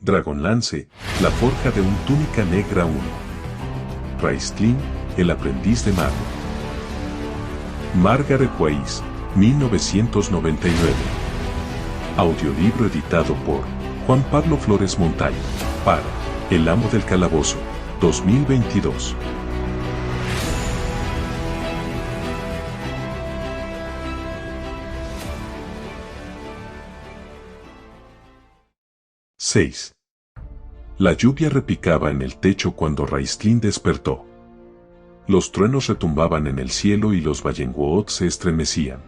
Dragonlance, la forja de un túnica negra 1. Raistlin, el aprendiz de mago. Margaret Weis, 1999. Audiolibro editado por Juan Pablo Flores Montaño, para El Amo del Calabozo, 2022. ¡6! La lluvia repicaba en el techo cuando Raistlin despertó. Los truenos retumbaban en el cielo y los Vallenwood se estremecían.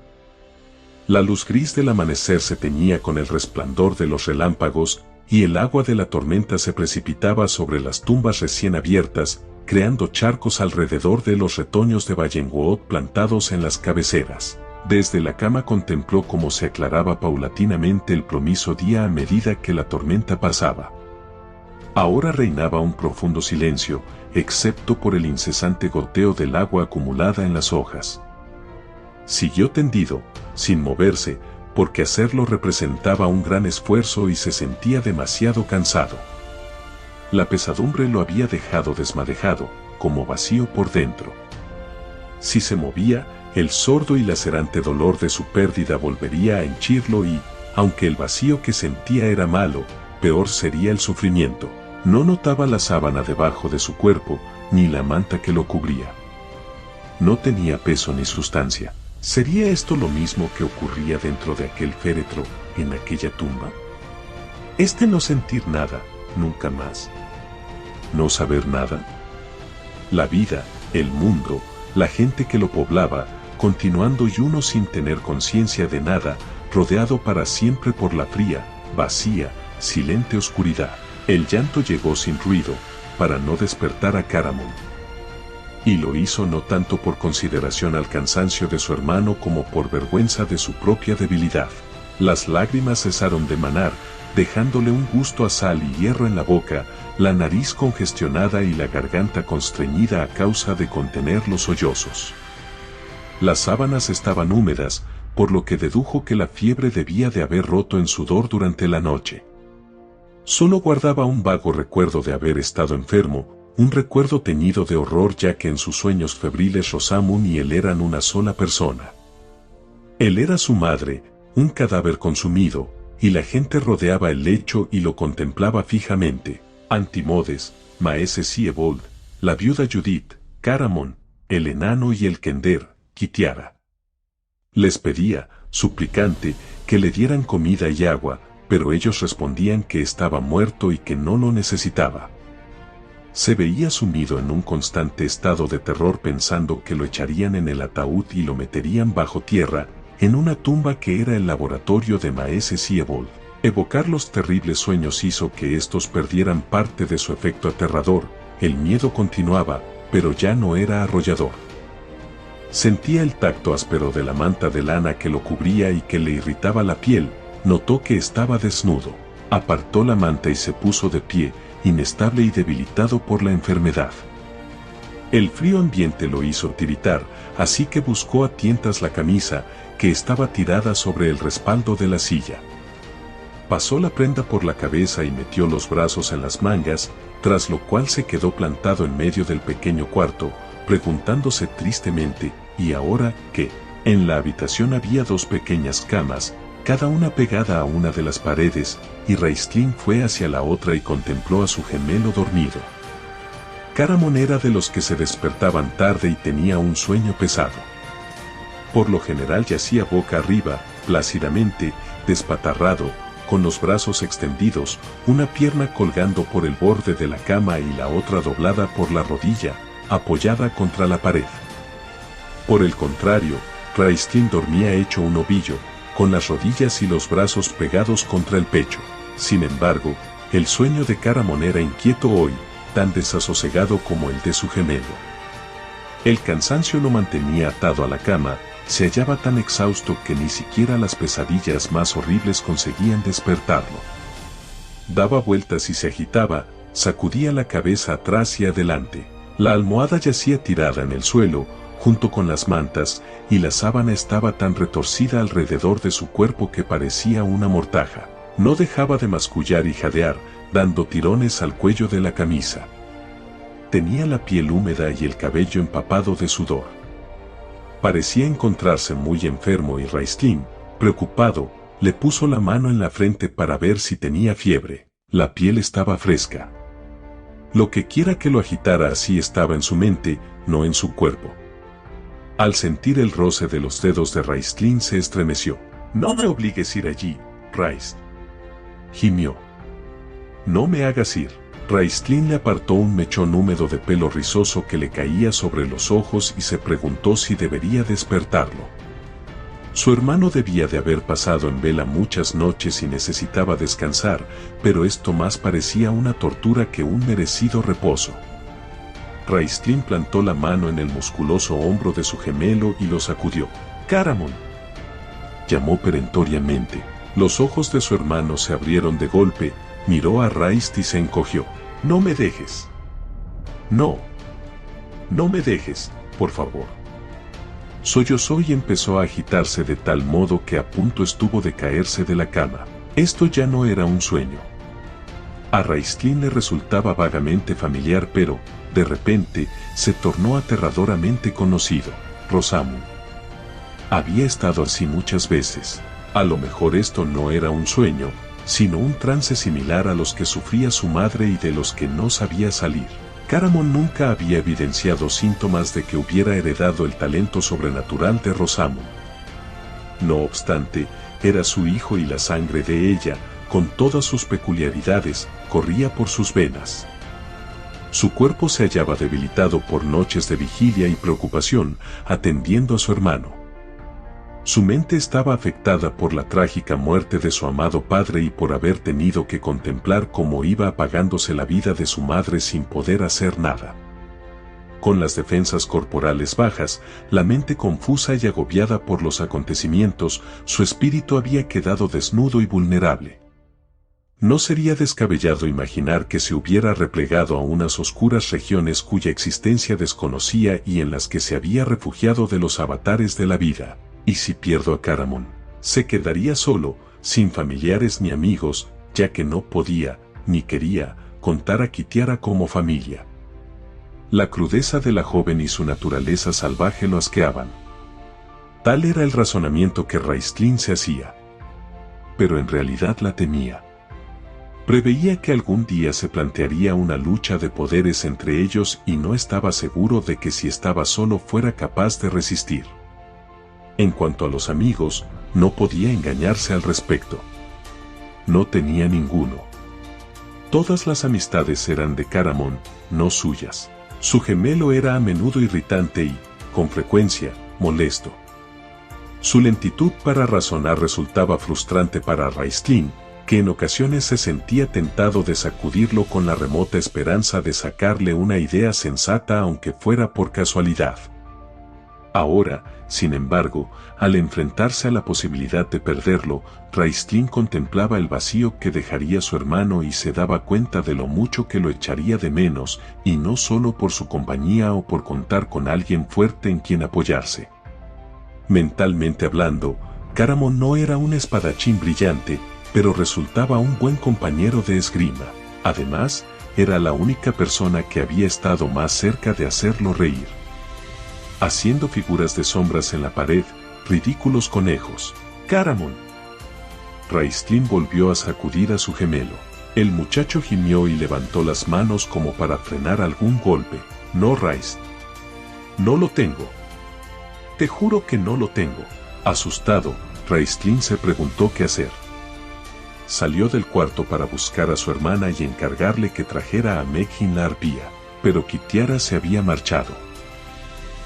La luz gris del amanecer se teñía con el resplandor de los relámpagos, y el agua de la tormenta se precipitaba sobre las tumbas recién abiertas, creando charcos alrededor de los retoños de Vallenwood plantados en las cabeceras. Desde la cama contempló cómo se aclaraba paulatinamente el plomizo día a medida que la tormenta pasaba. Ahora reinaba un profundo silencio, excepto por el incesante goteo del agua acumulada en las hojas. Siguió tendido, sin moverse, porque hacerlo representaba un gran esfuerzo y se sentía demasiado cansado. La pesadumbre lo había dejado desmadejado, como vacío por dentro. Si se movía, el sordo y lacerante dolor de su pérdida volvería a henchirlo y, aunque el vacío que sentía era malo, peor sería el sufrimiento. No notaba la sábana debajo de su cuerpo, ni la manta que lo cubría. No tenía peso ni sustancia. ¿Sería esto lo mismo que ocurría dentro de aquel féretro, en aquella tumba? No sentir nada, nunca más. No saber nada. La vida, el mundo, la gente que lo poblaba, continuando y uno sin tener conciencia de nada, rodeado para siempre por la fría, vacía, silente oscuridad. El llanto llegó sin ruido, para no despertar a Caramon. Y lo hizo no tanto por consideración al cansancio de su hermano como por vergüenza de su propia debilidad. Las lágrimas cesaron de manar, dejándole un gusto a sal y hierro en la boca, la nariz congestionada y la garganta constreñida a causa de contener los sollozos. Las sábanas estaban húmedas, por lo que dedujo que la fiebre debía de haber roto en sudor durante la noche. Solo guardaba un vago recuerdo de haber estado enfermo, un recuerdo teñido de horror ya que en sus sueños febriles Rosamund y él eran una sola persona. Él era su madre, un cadáver consumido, y la gente rodeaba el lecho y lo contemplaba fijamente. Antimodes, Maese Siebold, la viuda Judith, Caramon, el enano y el kender, Kitiara. Les pedía, suplicante, que le dieran comida y agua, pero ellos respondían que estaba muerto y que no lo necesitaba. Se veía sumido en un constante estado de terror pensando que lo echarían en el ataúd y lo meterían bajo tierra, en una tumba que era el laboratorio de Maese Siebold. Evocar los terribles sueños hizo que estos perdieran parte de su efecto aterrador, el miedo continuaba, pero ya no era arrollador. Sentía el tacto áspero de la manta de lana que lo cubría y que le irritaba la piel. Notó que estaba desnudo. Apartó la manta y se puso de pie, inestable y debilitado por la enfermedad. El frío ambiente lo hizo tiritar, así que buscó a tientas la camisa, que estaba tirada sobre el respaldo de la silla. Pasó la prenda por la cabeza y metió los brazos en las mangas, tras lo cual se quedó plantado en medio del pequeño cuarto, preguntándose tristemente, ¿y ahora qué? En la habitación había dos pequeñas camas, cada una pegada a una de las paredes, y Raistlin fue hacia la otra y contempló a su gemelo dormido. Caramon era de los que se despertaban tarde y tenía un sueño pesado. Por lo general yacía boca arriba, plácidamente, despatarrado, con los brazos extendidos, una pierna colgando por el borde de la cama y la otra doblada por la rodilla, apoyada contra la pared. Por el contrario, Raistlin dormía hecho un ovillo, con las rodillas y los brazos pegados contra el pecho. Sin embargo, el sueño de Caramon era inquieto hoy, tan desasosegado como el de su gemelo. El cansancio lo mantenía atado a la cama, se hallaba tan exhausto que ni siquiera las pesadillas más horribles conseguían despertarlo. Daba vueltas y se agitaba, sacudía la cabeza atrás y adelante. La almohada yacía tirada en el suelo, junto con las mantas, y la sábana estaba tan retorcida alrededor de su cuerpo que parecía una mortaja. No dejaba de mascullar y jadear, dando tirones al cuello de la camisa. Tenía la piel húmeda y el cabello empapado de sudor. Parecía encontrarse muy enfermo y Raistlin, preocupado, le puso la mano en la frente para ver si tenía fiebre. La piel estaba fresca. Lo que quiera que lo agitara así estaba en su mente, no en su cuerpo. Al sentir el roce de los dedos de Raistlin se estremeció. «No me obligues a ir allí, Raist», gimió. «No me hagas ir». Raistlin le apartó un mechón húmedo de pelo rizoso que le caía sobre los ojos y se preguntó si debería despertarlo. Su hermano debía de haber pasado en vela muchas noches y necesitaba descansar, pero esto más parecía una tortura que un merecido reposo. Raistlin plantó la mano en el musculoso hombro de su gemelo y lo sacudió. «¡Caramon!», llamó perentoriamente. Los ojos de su hermano se abrieron de golpe, miró a Raist y se encogió. «No me dejes. No. No me dejes, por favor». Sollozó y empezó a agitarse de tal modo que a punto estuvo de caerse de la cama. Esto ya no era un sueño. A Raistlin le resultaba vagamente familiar, pero, de repente, se tornó aterradoramente conocido. Rosamund. Había estado así muchas veces. A lo mejor esto no era un sueño, sino un trance similar a los que sufría su madre y de los que no sabía salir. Caramon nunca había evidenciado síntomas de que hubiera heredado el talento sobrenatural de Rosamund. No obstante, era su hijo y la sangre de ella, con todas sus peculiaridades, corría por sus venas. Su cuerpo se hallaba debilitado por noches de vigilia y preocupación, atendiendo a su hermano. Su mente estaba afectada por la trágica muerte de su amado padre y por haber tenido que contemplar cómo iba apagándose la vida de su madre sin poder hacer nada. Con las defensas corporales bajas, la mente confusa y agobiada por los acontecimientos, su espíritu había quedado desnudo y vulnerable. No sería descabellado imaginar que se hubiera replegado a unas oscuras regiones cuya existencia desconocía y en las que se había refugiado de los avatares de la vida. ¿Y si pierdo a Caramon? Se quedaría solo, sin familiares ni amigos, ya que no podía, ni quería, contar a Kitiara como familia. La crudeza de la joven y su naturaleza salvaje lo asqueaban. Tal era el razonamiento que Raistlin se hacía. Pero en realidad la temía. Preveía que algún día se plantearía una lucha de poderes entre ellos y no estaba seguro de que si estaba solo fuera capaz de resistir. En cuanto a los amigos, no podía engañarse al respecto. No tenía ninguno. Todas las amistades eran de Caramon, no suyas. Su gemelo era a menudo irritante y, con frecuencia, molesto. Su lentitud para razonar resultaba frustrante para Raistlin, que en ocasiones se sentía tentado de sacudirlo con la remota esperanza de sacarle una idea sensata aunque fuera por casualidad. Ahora, sin embargo, al enfrentarse a la posibilidad de perderlo, Raistlin contemplaba el vacío que dejaría su hermano y se daba cuenta de lo mucho que lo echaría de menos, y no solo por su compañía o por contar con alguien fuerte en quien apoyarse. Mentalmente hablando, Caramon no era un espadachín brillante, pero resultaba un buen compañero de esgrima. Además, era la única persona que había estado más cerca de hacerlo reír. Haciendo figuras de sombras en la pared, ridículos conejos. «Caramon». Raistlin volvió a sacudir a su gemelo. El muchacho gimió y levantó las manos como para frenar algún golpe. «No, Raist. No lo tengo. Te juro que no lo tengo». Asustado, Raistlin se preguntó qué hacer. Salió del cuarto para buscar a su hermana y encargarle que trajera a Meghin la arpía, pero Kitiara se había marchado.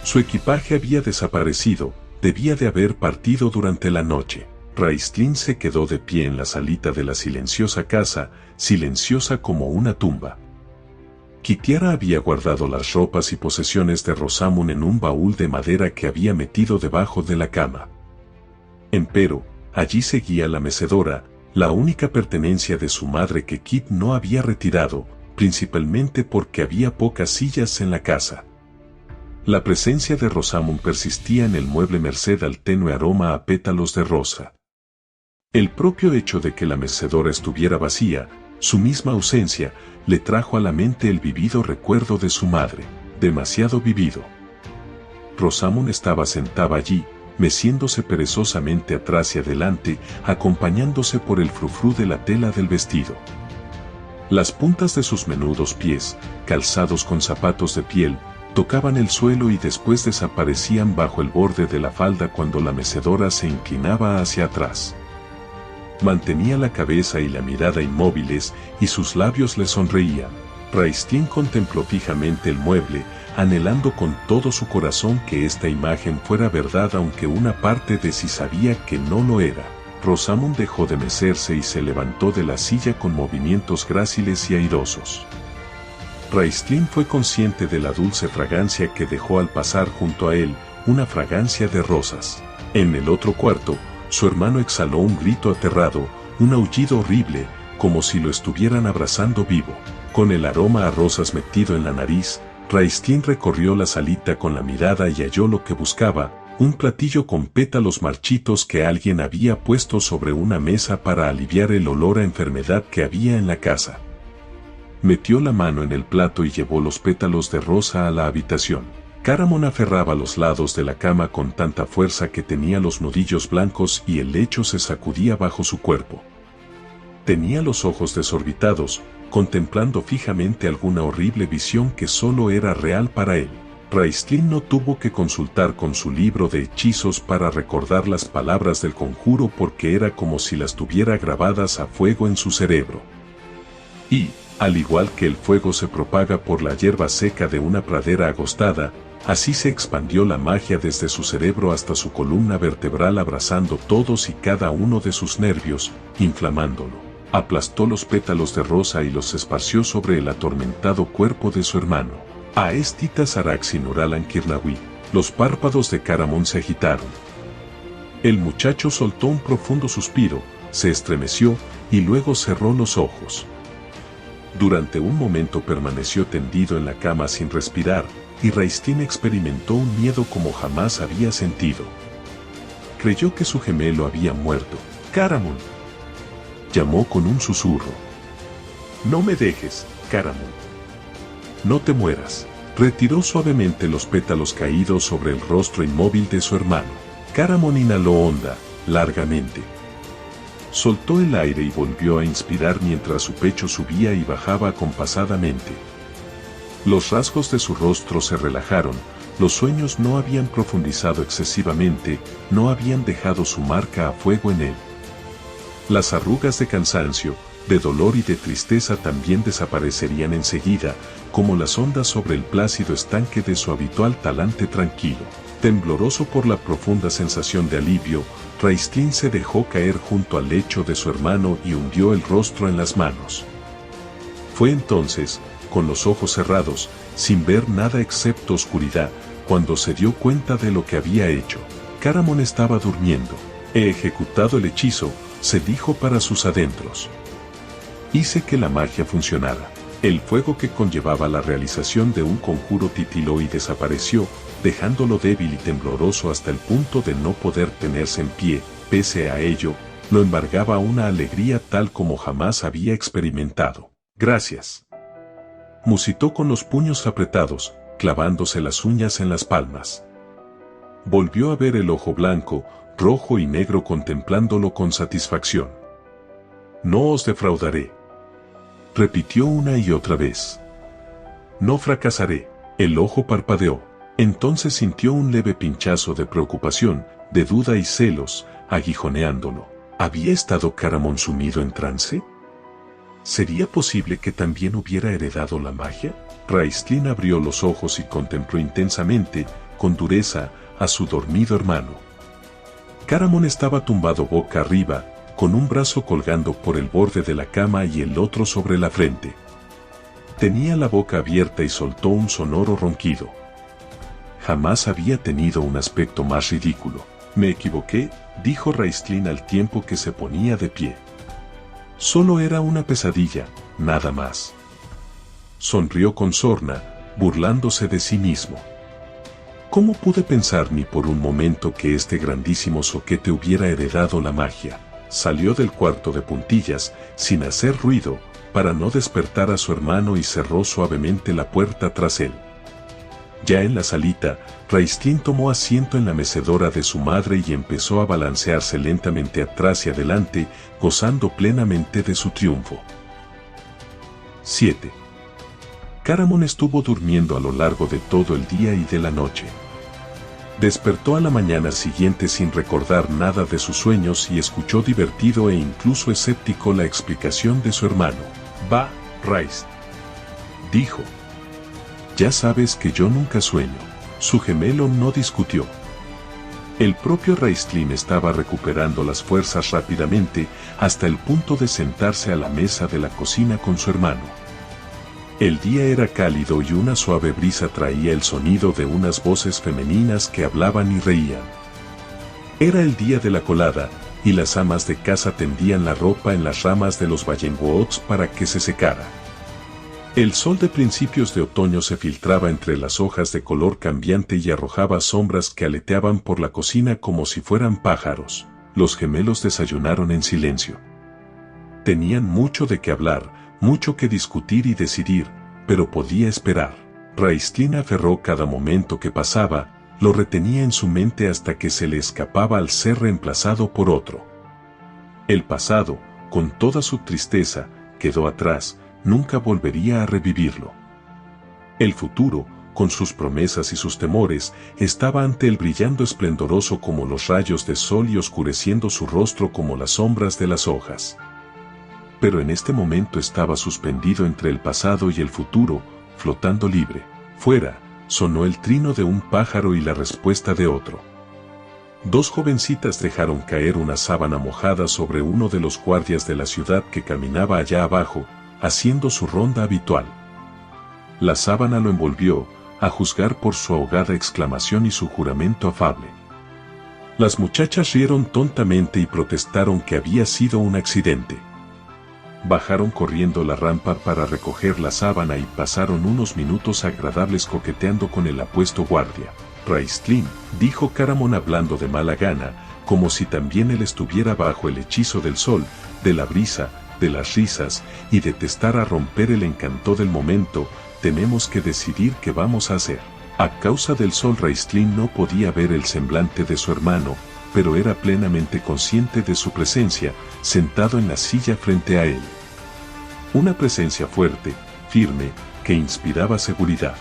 Su equipaje había desaparecido, debía de haber partido durante la noche. Raistlin se quedó de pie en la salita de la silenciosa casa, silenciosa como una tumba. Kitiara había guardado las ropas y posesiones de Rosamund en un baúl de madera que había metido debajo de la cama. Empero, allí seguía la mecedora, la única pertenencia de su madre que Kit no había retirado, principalmente porque había pocas sillas en la casa. La presencia de Rosamund persistía en el mueble merced al tenue aroma a pétalos de rosa. El propio hecho de que la mecedora estuviera vacía, su misma ausencia, le trajo a la mente el vivido recuerdo de su madre, demasiado vivido. Rosamund estaba sentada allí, meciéndose perezosamente atrás y adelante, acompañándose por el frufrú de la tela del vestido. Las puntas de sus menudos pies, calzados con zapatos de piel, tocaban el suelo y después desaparecían bajo el borde de la falda cuando la mecedora se inclinaba hacia atrás. Mantenía la cabeza y la mirada inmóviles y sus labios le sonreían. Raistlin contempló fijamente el mueble, anhelando con todo su corazón que esta imagen fuera verdad, aunque una parte de sí sabía que no lo era. Rosamund dejó de mecerse y se levantó de la silla con movimientos gráciles y airosos. Raistlin fue consciente de la dulce fragancia que dejó al pasar junto a él, una fragancia de rosas. En el otro cuarto, su hermano exhaló un grito aterrado, un aullido horrible, como si lo estuvieran abrazando vivo. Con el aroma a rosas metido en la nariz, Raistlin recorrió la salita con la mirada y halló lo que buscaba, un platillo con pétalos marchitos que alguien había puesto sobre una mesa para aliviar el olor a enfermedad que había en la casa. Metió la mano en el plato y llevó los pétalos de rosa a la habitación. Caramon aferraba los lados de la cama con tanta fuerza que tenía los nudillos blancos y el lecho se sacudía bajo su cuerpo. Tenía los ojos desorbitados, contemplando fijamente alguna horrible visión que solo era real para él. Raistlin no tuvo que consultar con su libro de hechizos para recordar las palabras del conjuro porque era como si las tuviera grabadas a fuego en su cerebro. Y, al igual que el fuego se propaga por la hierba seca de una pradera agostada, así se expandió la magia desde su cerebro hasta su columna vertebral, abrazando todos y cada uno de sus nervios, inflamándolo. Aplastó los pétalos de rosa y los esparció sobre el atormentado cuerpo de su hermano. A Estita Saraxi Nuralan Kirnawi, los párpados de Caramon se agitaron. El muchacho soltó un profundo suspiro, se estremeció y luego cerró los ojos. Durante un momento permaneció tendido en la cama sin respirar, y Raistlin experimentó un miedo como jamás había sentido. Creyó que su gemelo había muerto. «Caramon», llamó con un susurro. «No me dejes, Caramon. No te mueras». Retiró suavemente los pétalos caídos sobre el rostro inmóvil de su hermano. Caramon inhaló honda, largamente. Soltó el aire y volvió a inspirar mientras su pecho subía y bajaba acompasadamente. Los rasgos de su rostro se relajaron, los sueños no habían profundizado excesivamente, no habían dejado su marca a fuego en él. Las arrugas de cansancio, de dolor y de tristeza también desaparecerían enseguida, como las ondas sobre el plácido estanque de su habitual talante tranquilo. Tembloroso por la profunda sensación de alivio, Raistlin se dejó caer junto al lecho de su hermano y hundió el rostro en las manos. Fue entonces, con los ojos cerrados, sin ver nada excepto oscuridad, cuando se dio cuenta de lo que había hecho. Caramon estaba durmiendo. He ejecutado el hechizo, se dijo para sus adentros. Hice que la magia funcionara. El fuego que conllevaba la realización de un conjuro titiló y desapareció, dejándolo débil y tembloroso hasta el punto de no poder tenerse en pie. Pese a ello, lo embargaba una alegría tal como jamás había experimentado. «Gracias», musitó con los puños apretados, clavándose las uñas en las palmas. Volvió a ver el ojo blanco, rojo y negro contemplándolo con satisfacción. «No os defraudaré», repitió una y otra vez. «No fracasaré». El ojo parpadeó. Entonces sintió un leve pinchazo de preocupación, de duda y celos, aguijoneándolo. ¿Había estado Caramon sumido en trance? ¿Sería posible que también hubiera heredado la magia? Raistlin abrió los ojos y contempló intensamente, con dureza, a su dormido hermano. Caramon estaba tumbado boca arriba, con un brazo colgando por el borde de la cama y el otro sobre la frente. Tenía la boca abierta y soltó un sonoro ronquido. Jamás había tenido un aspecto más ridículo. «Me equivoqué», dijo Raistlin al tiempo que se ponía de pie. «Solo era una pesadilla, nada más». Sonrió con sorna, burlándose de sí mismo. «¿Cómo pude pensar ni por un momento que este grandísimo zoquete hubiera heredado la magia? Salió del cuarto de puntillas, sin hacer ruido, para no despertar a su hermano y cerró suavemente la puerta tras él. Ya en la salita, Raistlin tomó asiento en la mecedora de su madre y empezó a balancearse lentamente atrás y adelante, gozando plenamente de su triunfo. 7. Caramon estuvo durmiendo a lo largo de todo el día y de la noche. Despertó a la mañana siguiente sin recordar nada de sus sueños y escuchó divertido e incluso escéptico la explicación de su hermano. «Va, Raist», dijo. «Ya sabes que yo nunca sueño». Su gemelo no discutió. El propio Raistlin estaba recuperando las fuerzas rápidamente hasta el punto de sentarse a la mesa de la cocina con su hermano. El día era cálido y una suave brisa traía el sonido de unas voces femeninas que hablaban y reían. Era el día de la colada, y las amas de casa tendían la ropa en las ramas de los bayengwoods para que se secara. El sol de principios de otoño se filtraba entre las hojas de color cambiante y arrojaba sombras que aleteaban por la cocina como si fueran pájaros. Los gemelos desayunaron en silencio. Tenían mucho de qué hablar, mucho que discutir y decidir, pero podía esperar. Raistlin aferró cada momento que pasaba, lo retenía en su mente hasta que se le escapaba al ser reemplazado por otro. El pasado, con toda su tristeza, quedó atrás, nunca volvería a revivirlo. El futuro, con sus promesas y sus temores, estaba ante él brillando esplendoroso como los rayos de sol y oscureciendo su rostro como las sombras de las hojas. Pero en este momento estaba suspendido entre el pasado y el futuro, flotando libre. Fuera, sonó el trino de un pájaro y la respuesta de otro. Dos jovencitas dejaron caer una sábana mojada sobre uno de los guardias de la ciudad que caminaba allá abajo, haciendo su ronda habitual. La sábana lo envolvió, a juzgar por su ahogada exclamación y su juramento afable. Las muchachas rieron tontamente y protestaron que había sido un accidente. Bajaron corriendo la rampa para recoger la sábana y pasaron unos minutos agradables coqueteando con el apuesto guardia. «Raistlin», dijo Caramon hablando de mala gana, como si también él estuviera bajo el hechizo del sol, de la brisa, de las risas, y detestara romper el encanto del momento. «Tenemos que decidir qué vamos a hacer». A causa del sol Raistlin no podía ver el semblante de su hermano, pero era plenamente consciente de su presencia, sentado en la silla frente a él. Una presencia fuerte, firme, que inspiraba seguridad.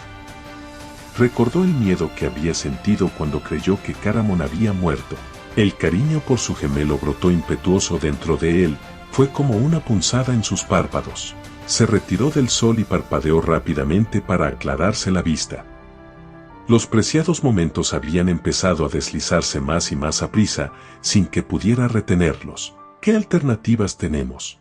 Recordó el miedo que había sentido cuando creyó que Caramon había muerto. El cariño por su gemelo brotó impetuoso dentro de él, fue como una punzada en sus párpados. Se retiró del sol y parpadeó rápidamente para aclararse la vista. Los preciados momentos habían empezado a deslizarse más y más aprisa, sin que pudiera retenerlos. «¿Qué alternativas tenemos?»,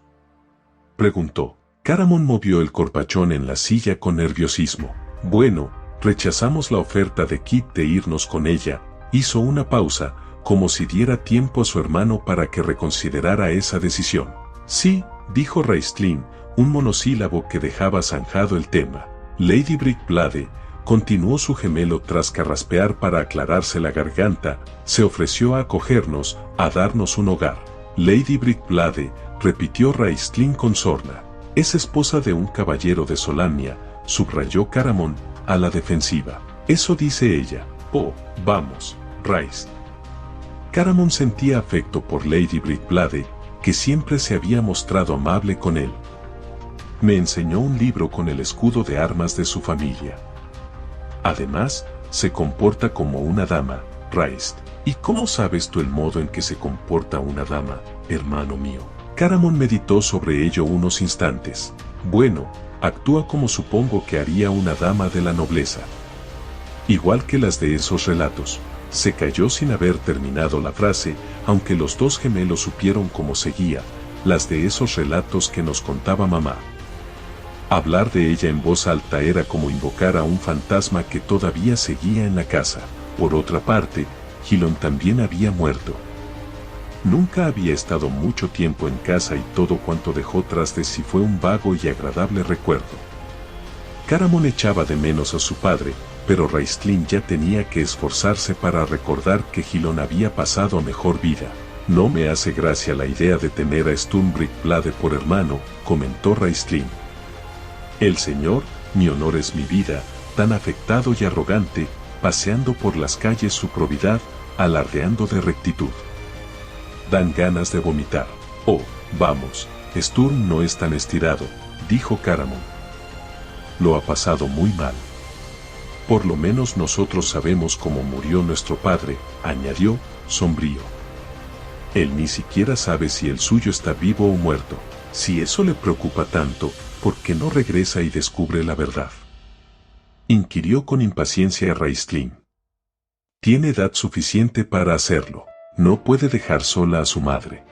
preguntó. Caramon movió el corpachón en la silla con nerviosismo. «Bueno, rechazamos la oferta de Kit de irnos con ella». Hizo una pausa, como si diera tiempo a su hermano para que reconsiderara esa decisión. «Sí», dijo Raistlin, un monosílabo que dejaba zanjado el tema. «Lady Brickblade», continuó su gemelo tras carraspear para aclararse la garganta, «se ofreció a acogernos, a darnos un hogar». «Lady Brickblade», repitió Raistlin con sorna. «Es esposa de un caballero de Solamnia», subrayó Caramon, a la defensiva. «Eso dice ella». «Oh, vamos, Raist». Caramon sentía afecto por Lady Brickblade, que siempre se había mostrado amable con él. «Me enseñó un libro con el escudo de armas de su familia. Además, se comporta como una dama, Raist». «¿Y cómo sabes tú el modo en que se comporta una dama, hermano mío?». Caramon meditó sobre ello unos instantes. «Bueno, actúa como supongo que haría una dama de la nobleza. Igual que las de esos relatos». Se calló sin haber terminado la frase, aunque los dos gemelos supieron cómo seguía, «las de esos relatos que nos contaba mamá». Hablar de ella en voz alta era como invocar a un fantasma que todavía seguía en la casa. Por otra parte, Hilon también había muerto. Nunca había estado mucho tiempo en casa y todo cuanto dejó tras de sí fue un vago y agradable recuerdo. Caramon echaba de menos a su padre, pero Raistlin ya tenía que esforzarse para recordar que Hilon había pasado mejor vida. No me hace gracia la idea de tener a Sturmbrickblade por hermano, comentó Raistlin. El señor, mi honor es mi vida, tan afectado y arrogante, paseando por las calles su probidad, alardeando de rectitud. Dan ganas de vomitar. Oh, vamos, Sturm no es tan estirado, dijo Caramon. Lo ha pasado muy mal. Por lo menos nosotros sabemos cómo murió nuestro padre, añadió, sombrío. Él ni siquiera sabe si el suyo está vivo o muerto. Si eso le preocupa tanto, ¿por qué no regresa y descubre la verdad? Inquirió con impaciencia Raistlin. Tiene edad suficiente para hacerlo. No puede dejar sola a su madre.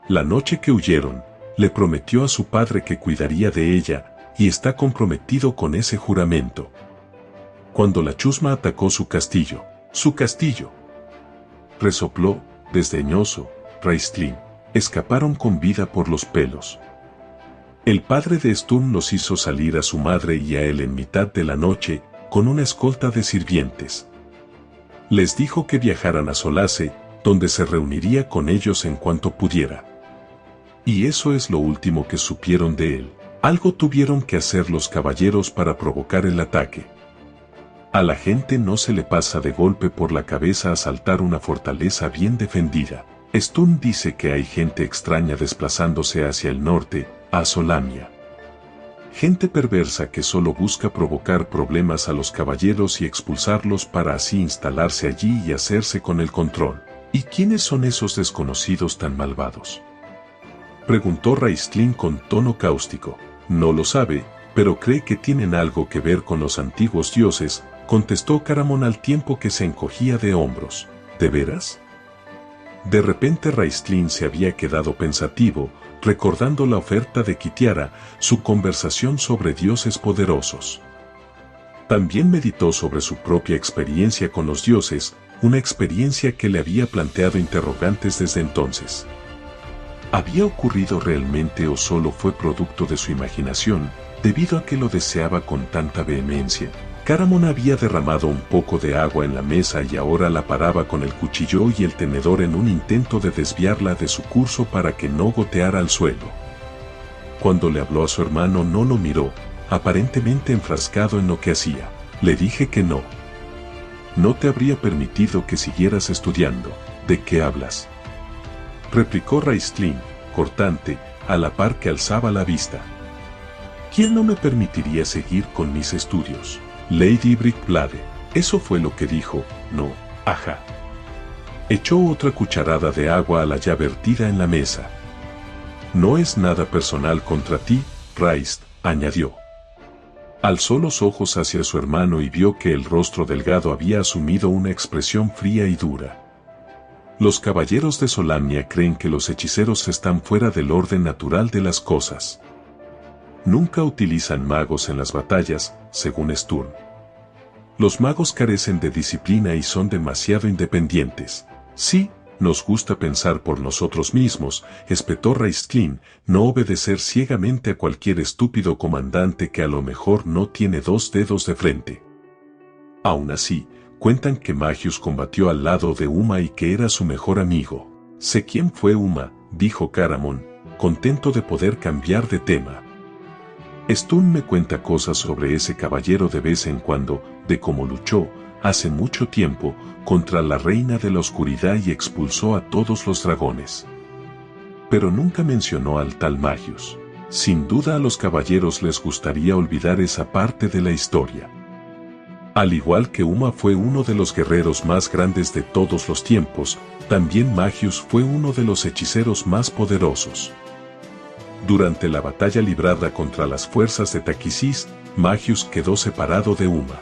La noche que huyeron, le prometió a su padre que cuidaría de ella, y está comprometido con ese juramento. Cuando la chusma atacó su castillo, resopló, desdeñoso, Raistlin, escaparon con vida por los pelos. El padre de Sturm los hizo salir a su madre y a él en mitad de la noche, con una escolta de sirvientes. Les dijo que viajaran a Solace, donde se reuniría con ellos en cuanto pudiera. Y eso es lo último que supieron de él. Algo tuvieron que hacer los caballeros para provocar el ataque. A la gente no se le pasa de golpe por la cabeza asaltar una fortaleza bien defendida. Sturm dice que hay gente extraña desplazándose hacia el norte, a Solamnia. Gente perversa que solo busca provocar problemas a los caballeros y expulsarlos para así instalarse allí y hacerse con el control. ¿Y quiénes son esos desconocidos tan malvados?, preguntó Raistlin con tono cáustico. No lo sabe, pero cree que tienen algo que ver con los antiguos dioses, contestó Caramon al tiempo que se encogía de hombros. ¿De veras? De repente Raistlin se había quedado pensativo, recordando la oferta de Kitiara, su conversación sobre dioses poderosos. También meditó sobre su propia experiencia con los dioses, una experiencia que le había planteado interrogantes desde entonces. ¿Había ocurrido realmente o solo fue producto de su imaginación, debido a que lo deseaba con tanta vehemencia? Caramon había derramado un poco de agua en la mesa y ahora la paraba con el cuchillo y el tenedor en un intento de desviarla de su curso para que no goteara al suelo. Cuando le habló a su hermano no lo miró, aparentemente enfrascado en lo que hacía. Le dije que no. No te habría permitido que siguieras estudiando. ¿De qué hablas?, replicó Raistlin, cortante, a la par que alzaba la vista. ¿Quién no me permitiría seguir con mis estudios? Lady Brickblade. Eso fue lo que dijo. No, ajá. Echó otra cucharada de agua a la ya vertida en la mesa. No es nada personal contra ti, Raist, añadió. Alzó los ojos hacia su hermano y vio que el rostro delgado había asumido una expresión fría y dura. Los caballeros de Solamnia creen que los hechiceros están fuera del orden natural de las cosas. Nunca utilizan magos en las batallas, según Sturm. Los magos carecen de disciplina y son demasiado independientes. Sí, nos gusta pensar por nosotros mismos, espetó Raistlin, no obedecer ciegamente a cualquier estúpido comandante que a lo mejor no tiene dos dedos de frente. Aún así, cuentan que Magius combatió al lado de Uma y que era su mejor amigo. Sé quién fue Uma, dijo Caramon, contento de poder cambiar de tema. Sturm me cuenta cosas sobre ese caballero de vez en cuando, de cómo luchó, hace mucho tiempo, contra la reina de la oscuridad y expulsó a todos los dragones. Pero nunca mencionó al tal Magius. Sin duda a los caballeros les gustaría olvidar esa parte de la historia. Al igual que Uma fue uno de los guerreros más grandes de todos los tiempos, también Magius fue uno de los hechiceros más poderosos. Durante la batalla librada contra las fuerzas de Takisis, Magius quedó separado de Uma.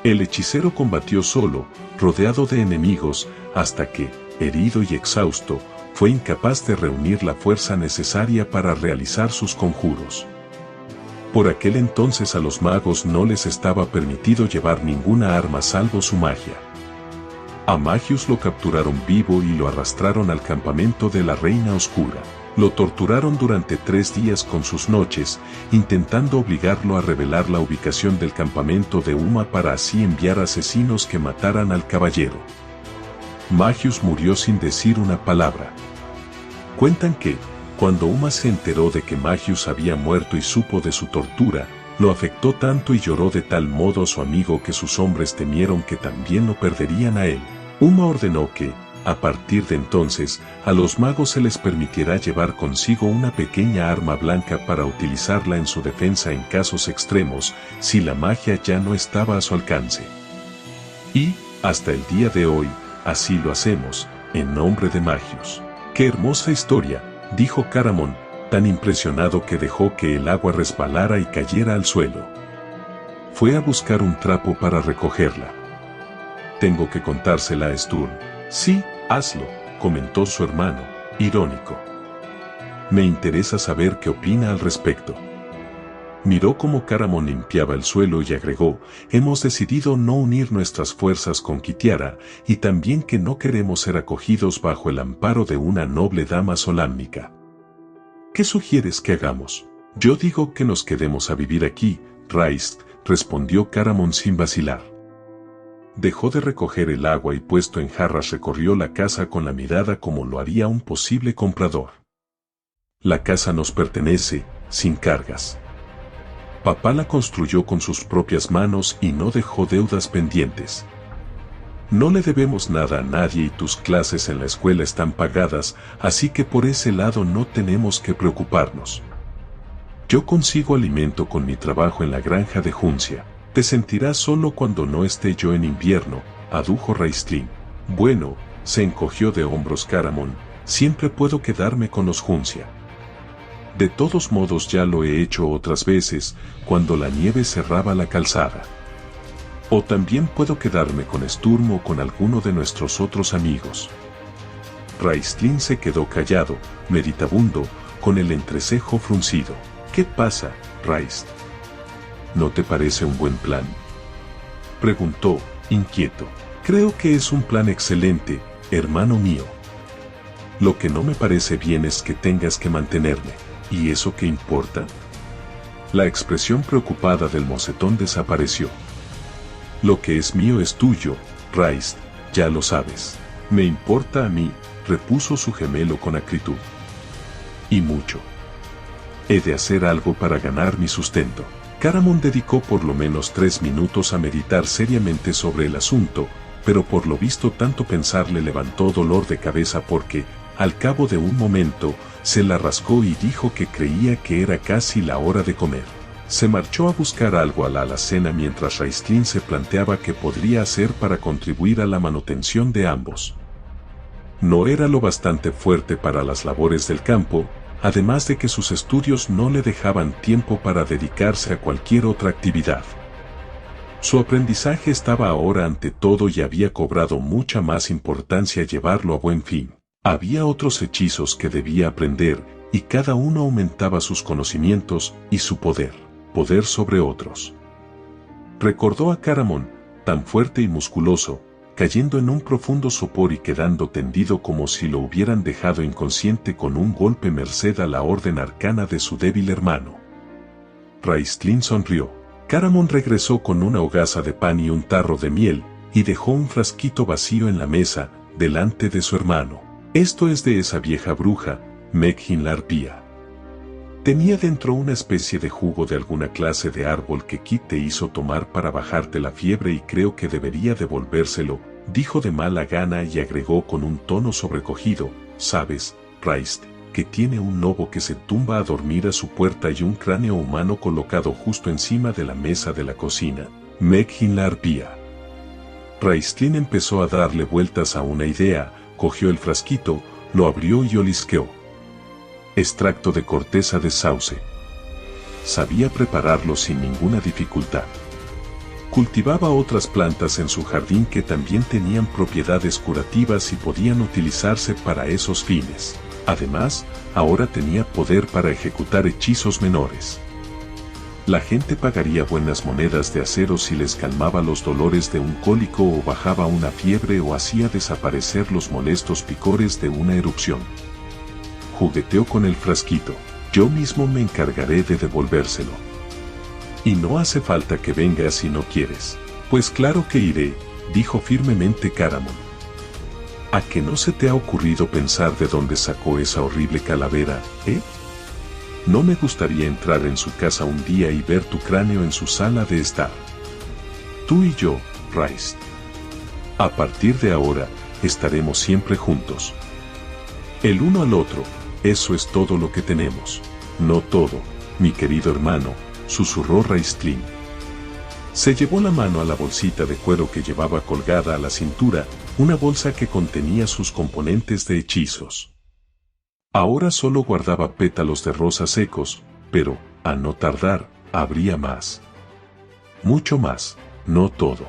El hechicero combatió solo, rodeado de enemigos, hasta que, herido y exhausto, fue incapaz de reunir la fuerza necesaria para realizar sus conjuros. Por aquel entonces a los magos no les estaba permitido llevar ninguna arma salvo su magia. A Magius lo capturaron vivo y lo arrastraron al campamento de la Reina Oscura. Lo torturaron durante 3 días con sus noches, intentando obligarlo a revelar la ubicación del campamento de Uma para así enviar asesinos que mataran al caballero. Magius murió sin decir una palabra. Cuentan que, cuando Uma se enteró de que Magius había muerto y supo de su tortura, lo afectó tanto y lloró de tal modo a su amigo que sus hombres temieron que también lo perderían a él. Uma ordenó que, a partir de entonces, a los magos se les permitirá llevar consigo una pequeña arma blanca para utilizarla en su defensa en casos extremos, si la magia ya no estaba a su alcance. Y, hasta el día de hoy, así lo hacemos, en nombre de Magius. ¡Qué hermosa historia!, dijo Caramon, tan impresionado que dejó que el agua resbalara y cayera al suelo. Fue a buscar un trapo para recogerla. Tengo que contársela a Sturm. Sí, hazlo, comentó su hermano, irónico. Me interesa saber qué opina al respecto. Miró cómo Caramon limpiaba el suelo y agregó, hemos decidido no unir nuestras fuerzas con Kitiara, y también que no queremos ser acogidos bajo el amparo de una noble dama solámnica. ¿Qué sugieres que hagamos? Yo digo que nos quedemos a vivir aquí, Raist, respondió Caramon sin vacilar. Dejó de recoger el agua y puesto en jarras recorrió la casa con la mirada como lo haría un posible comprador. La casa nos pertenece, sin cargas. Papá la construyó con sus propias manos y no dejó deudas pendientes. No le debemos nada a nadie y tus clases en la escuela están pagadas, así que por ese lado no tenemos que preocuparnos. Yo consigo alimento con mi trabajo en la granja de Juncia. Te sentirás solo cuando no esté yo en invierno, adujo Raistlin. Bueno, se encogió de hombros Caramon, siempre puedo quedarme con los Juncia. De todos modos ya lo he hecho otras veces, cuando la nieve cerraba la calzada. O también puedo quedarme con Sturm o con alguno de nuestros otros amigos. Raistlin se quedó callado, meditabundo, con el entrecejo fruncido. ¿Qué pasa, Raist? ¿No te parece un buen plan?, preguntó, inquieto. Creo que es un plan excelente, hermano mío. Lo que no me parece bien es que tengas que mantenerme. ¿Y eso qué importa? La expresión preocupada del mocetón desapareció. Lo que es mío es tuyo, Raist, ya lo sabes. Me importa a mí, repuso su gemelo con acritud. Y mucho. He de hacer algo para ganar mi sustento. Caramon dedicó por lo menos 3 minutos a meditar seriamente sobre el asunto, pero por lo visto tanto pensar le levantó dolor de cabeza porque, al cabo de un momento, se la rascó y dijo que creía que era casi la hora de comer. Se marchó a buscar algo a la alacena mientras Raistlin se planteaba qué podría hacer para contribuir a la manutención de ambos. No era lo bastante fuerte para las labores del campo, además de que sus estudios no le dejaban tiempo para dedicarse a cualquier otra actividad. Su aprendizaje estaba ahora ante todo y había cobrado mucha más importancia llevarlo a buen fin. Había otros hechizos que debía aprender, y cada uno aumentaba sus conocimientos y su poder sobre otros. Recordó a Caramon, tan fuerte y musculoso, cayendo en un profundo sopor y quedando tendido como si lo hubieran dejado inconsciente con un golpe merced a la orden arcana de su débil hermano. Raistlin sonrió. Caramon regresó con una hogaza de pan y un tarro de miel, y dejó un frasquito vacío en la mesa, delante de su hermano. Esto es de esa vieja bruja, Meghin la arpía. Tenía dentro una especie de jugo de alguna clase de árbol que Kit te hizo tomar para bajarte la fiebre y creo que debería devolvérselo, dijo de mala gana y agregó con un tono sobrecogido, sabes, Raist, que tiene un lobo que se tumba a dormir a su puerta y un cráneo humano colocado justo encima de la mesa de la cocina. Meghin la arpía. Raistlin empezó a darle vueltas a una idea, cogió el frasquito, lo abrió y olisqueó. Extracto de corteza de sauce. Sabía prepararlo sin ninguna dificultad. Cultivaba otras plantas en su jardín que también tenían propiedades curativas y podían utilizarse para esos fines. Además, ahora tenía poder para ejecutar hechizos menores. La gente pagaría buenas monedas de acero si les calmaba los dolores de un cólico o bajaba una fiebre o hacía desaparecer los molestos picores de una erupción. Jugueteó con el frasquito. Yo mismo me encargaré de devolvérselo. Y no hace falta que vengas si no quieres. Pues claro que iré, dijo firmemente Caramon. ¿A que no se te ha ocurrido pensar de dónde sacó esa horrible calavera, eh? No me gustaría entrar en su casa un día y ver tu cráneo en su sala de estar. Tú y yo, Rice. A partir de ahora, estaremos siempre juntos. El uno al otro, eso es todo lo que tenemos. No todo, mi querido hermano, susurró Raistlin. Se llevó la mano a la bolsita de cuero que llevaba colgada a la cintura, una bolsa que contenía sus componentes de hechizos. Ahora solo guardaba pétalos de rosas secos, pero, a no tardar, habría más. Mucho más, no todo.